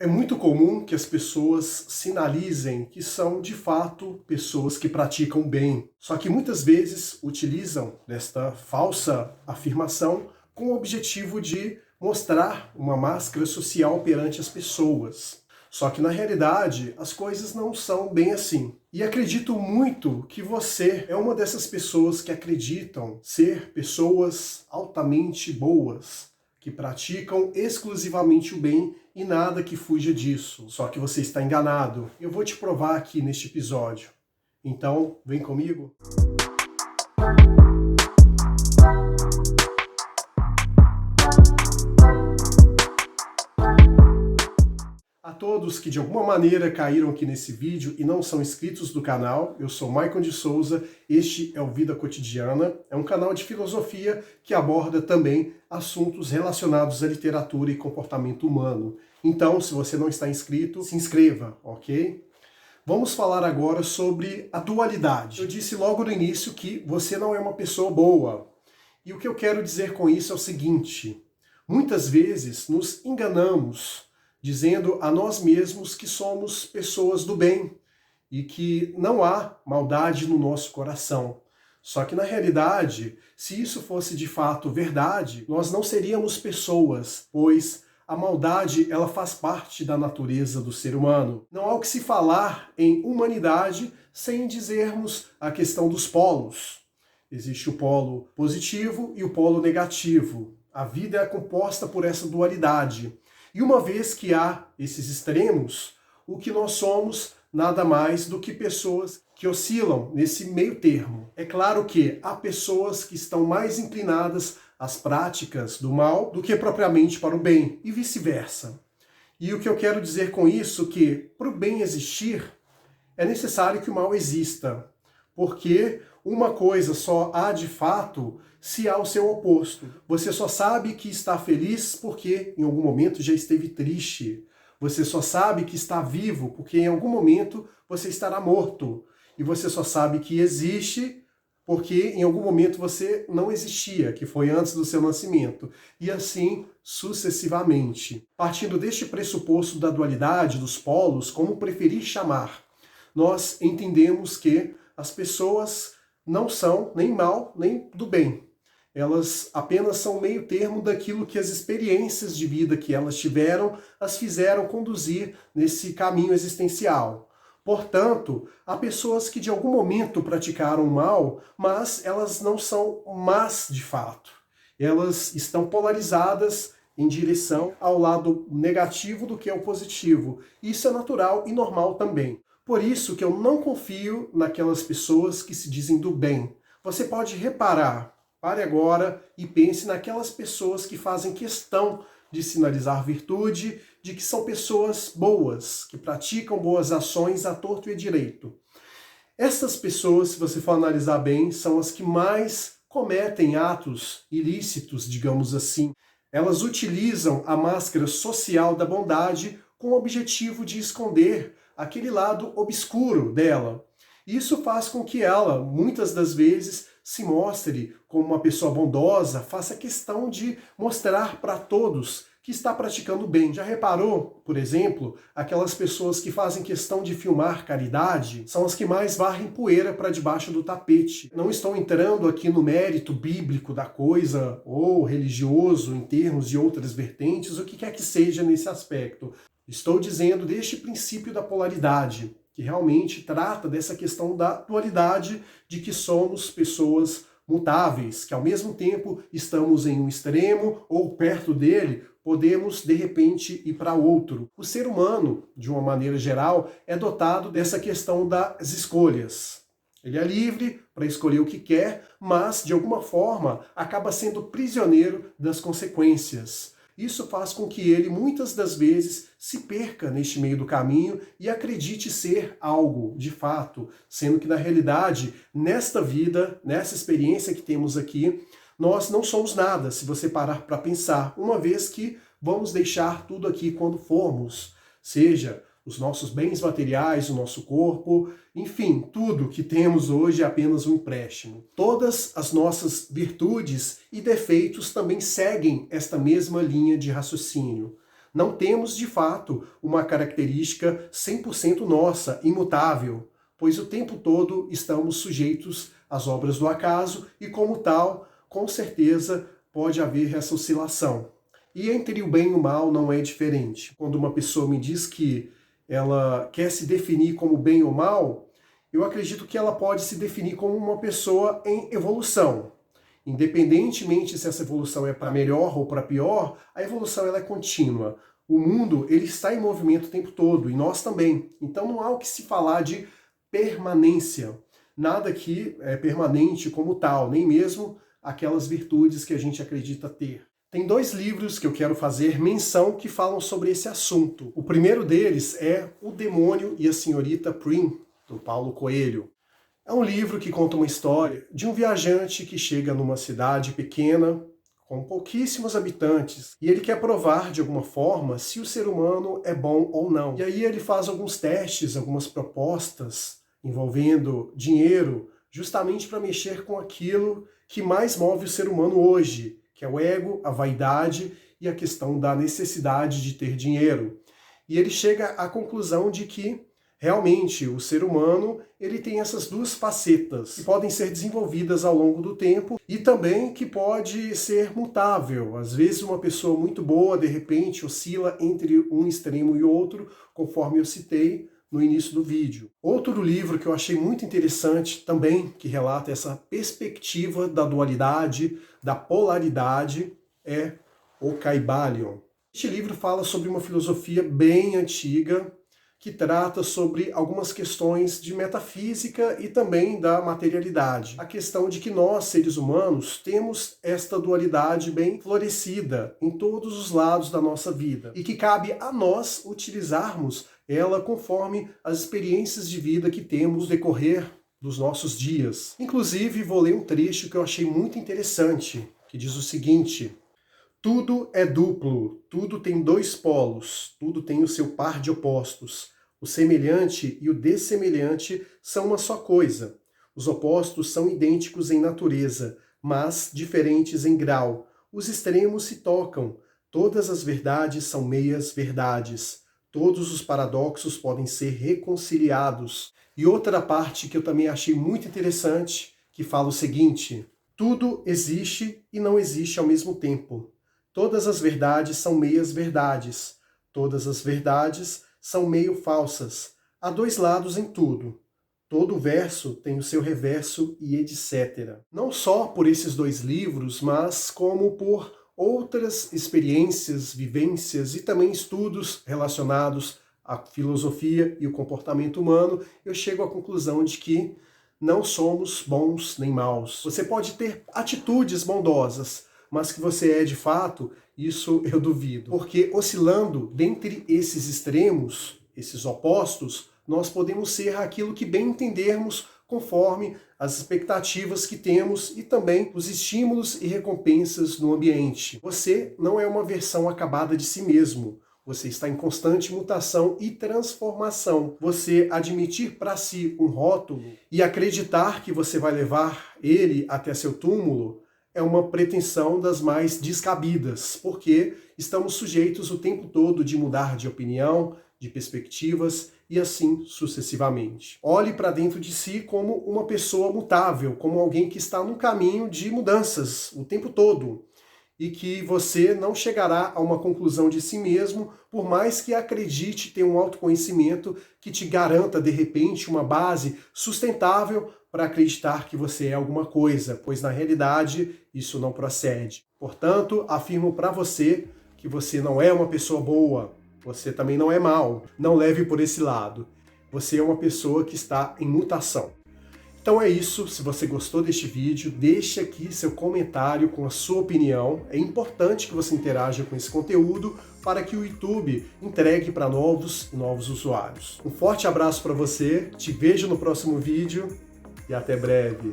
É muito comum que as pessoas sinalizem que são, de fato, pessoas que praticam bem. Só que muitas vezes utilizam desta falsa afirmação com o objetivo de mostrar uma máscara social perante as pessoas. Só que na realidade as coisas não são bem assim. E acredito muito que você é uma dessas pessoas que acreditam ser pessoas altamente boas, que praticam exclusivamente o bem e nada que fuja disso. Só que você está enganado. Eu vou te provar aqui neste episódio. Então, vem comigo. A todos que de alguma maneira caíram aqui nesse vídeo e não são inscritos do canal, eu sou Maicon de Souza, este é o Vida Cotidiana, é um canal de filosofia que aborda também assuntos relacionados à literatura e comportamento humano. Então, se você não está inscrito, se inscreva, ok? Vamos falar agora sobre a dualidade. Eu disse logo no início que você não é uma pessoa boa. E o que eu quero dizer com isso é o seguinte: muitas vezes nos enganamos dizendo a nós mesmos que somos pessoas do bem e que não há maldade no nosso coração. Só que na realidade, se isso fosse de fato verdade, nós não seríamos pessoas, pois a maldade ela faz parte da natureza do ser humano. Não há o que se falar em humanidade sem dizermos a questão dos polos. Existe o polo positivo e o polo negativo. A vida é composta por essa dualidade. E uma vez que há esses extremos, o que nós somos nada mais do que pessoas que oscilam nesse meio termo. É claro que há pessoas que estão mais inclinadas às práticas do mal do que propriamente para o bem, e vice-versa. E o que eu quero dizer com isso é que, para o bem existir, é necessário que o mal exista, porque uma coisa só há de fato se há o seu oposto. Você só sabe que está feliz porque em algum momento já esteve triste. Você só sabe que está vivo porque em algum momento você estará morto. E você só sabe que existe porque em algum momento você não existia, que foi antes do seu nascimento. E assim sucessivamente. Partindo deste pressuposto da dualidade, dos polos, como preferir chamar, nós entendemos que as pessoas não são nem mal nem do bem. Elas apenas são meio termo daquilo que as experiências de vida que elas tiveram as fizeram conduzir nesse caminho existencial. Portanto, há pessoas que de algum momento praticaram mal, mas elas não são más de fato. Elas estão polarizadas em direção ao lado negativo do que é o positivo. Isso é natural e normal também. Por isso que eu não confio naquelas pessoas que se dizem do bem. Você pode reparar, pare agora e pense naquelas pessoas que fazem questão de sinalizar virtude, de que são pessoas boas, que praticam boas ações à torto e à direito. Essas pessoas, se você for analisar bem, são as que mais cometem atos ilícitos, digamos assim. Elas utilizam a máscara social da bondade com o objetivo de esconder aquele lado obscuro dela. Isso faz com que ela, muitas das vezes, se mostre como uma pessoa bondosa, faça questão de mostrar para todos que está praticando bem. Já reparou, por exemplo, aquelas pessoas que fazem questão de filmar caridade são as que mais varrem poeira para debaixo do tapete. Não estou entrando aqui no mérito bíblico da coisa ou religioso em termos de outras vertentes, o que quer que seja nesse aspecto. Estou dizendo deste princípio da polaridade, que realmente trata dessa questão da dualidade de que somos pessoas mutáveis, que ao mesmo tempo estamos em um extremo ou perto dele, podemos de repente ir para outro. O ser humano, de uma maneira geral, é dotado dessa questão das escolhas. Ele é livre para escolher o que quer, mas de alguma forma acaba sendo prisioneiro das consequências. Isso faz com que ele, muitas das vezes, se perca neste meio do caminho e acredite ser algo, de fato, sendo que, na realidade, nesta vida, nessa experiência que temos aqui, nós não somos nada, se você parar para pensar, uma vez que vamos deixar tudo aqui quando formos, seja os nossos bens materiais, o nosso corpo, enfim, tudo que temos hoje é apenas um empréstimo. Todas as nossas virtudes e defeitos também seguem esta mesma linha de raciocínio. Não temos, de fato, uma característica 100% nossa, imutável, pois o tempo todo estamos sujeitos às obras do acaso e, como tal, com certeza pode haver essa oscilação. E entre o bem e o mal não é diferente. Quando uma pessoa me diz que ela quer se definir como bem ou mal, eu acredito que ela pode se definir como uma pessoa em evolução. Independentemente se essa evolução é para melhor ou para pior, a evolução ela é contínua. O mundo ele está em movimento o tempo todo, e nós também. Então não há o que se falar de permanência. Nada aqui é permanente como tal, nem mesmo aquelas virtudes que a gente acredita ter. Tem 2 livros que eu quero fazer menção que falam sobre esse assunto. O primeiro deles é O Demônio e a Senhorita Prim, do Paulo Coelho. É um livro que conta uma história de um viajante que chega numa cidade pequena, com pouquíssimos habitantes, e ele quer provar de alguma forma se o ser humano é bom ou não. E aí ele faz alguns testes, algumas propostas envolvendo dinheiro, justamente para mexer com aquilo que mais move o ser humano hoje, que é o ego, a vaidade e a questão da necessidade de ter dinheiro. E ele chega à conclusão de que realmente o ser humano ele tem essas 2 facetas que podem ser desenvolvidas ao longo do tempo e também que pode ser mutável. Às vezes uma pessoa muito boa, de repente, oscila entre um extremo e outro, conforme eu citei no início do vídeo. Outro livro que eu achei muito interessante também, que relata essa perspectiva da dualidade, da polaridade, é O Kybalion. Este livro fala sobre uma filosofia bem antiga, que trata sobre algumas questões de metafísica e também da materialidade. A questão de que nós, seres humanos, temos esta dualidade bem florescida em todos os lados da nossa vida e que cabe a nós utilizarmos ela conforme as experiências de vida que temos no decorrer dos nossos dias. Inclusive, vou ler um trecho que eu achei muito interessante, que diz o seguinte: tudo é duplo, tudo tem 2 polos, tudo tem o seu par de opostos. O semelhante e o dessemelhante são uma só coisa. Os opostos são idênticos em natureza, mas diferentes em grau. Os extremos se tocam. Todas as verdades são meias verdades. Todos os paradoxos podem ser reconciliados. E outra parte que eu também achei muito interessante, que fala o seguinte: tudo existe e não existe ao mesmo tempo. Todas as verdades são meias verdades. Todas as verdades são meio falsas. Há 2 lados em tudo. Todo verso tem o seu reverso e etc. Não só por esses 2 livros, mas como por outras experiências, vivências e também estudos relacionados à filosofia e o comportamento humano, eu chego à conclusão de que não somos bons nem maus. Você pode ter atitudes bondosas, mas que você é de fato, isso eu duvido. Porque oscilando dentre esses extremos, esses opostos, nós podemos ser aquilo que bem entendermos conforme as expectativas que temos e também os estímulos e recompensas no ambiente. Você não é uma versão acabada de si mesmo. Você está em constante mutação e transformação. Você admitir para si um rótulo e acreditar que você vai levar ele até seu túmulo é uma pretensão das mais descabidas, porque estamos sujeitos o tempo todo de mudar de opinião, de perspectivas e assim sucessivamente. Olhe para dentro de si como uma pessoa mutável, como alguém que está num caminho de mudanças o tempo todo e que você não chegará a uma conclusão de si mesmo, por mais que acredite ter um autoconhecimento que te garanta, de repente, uma base sustentável para acreditar que você é alguma coisa, pois na realidade isso não procede. Portanto, afirmo para você que você não é uma pessoa boa, você também não é mau, não leve por esse lado. Você é uma pessoa que está em mutação. Então é isso, se você gostou deste vídeo, deixe aqui seu comentário com a sua opinião. É importante que você interaja com esse conteúdo para que o YouTube entregue para novos usuários. Um forte abraço para você, te vejo no próximo vídeo e até breve.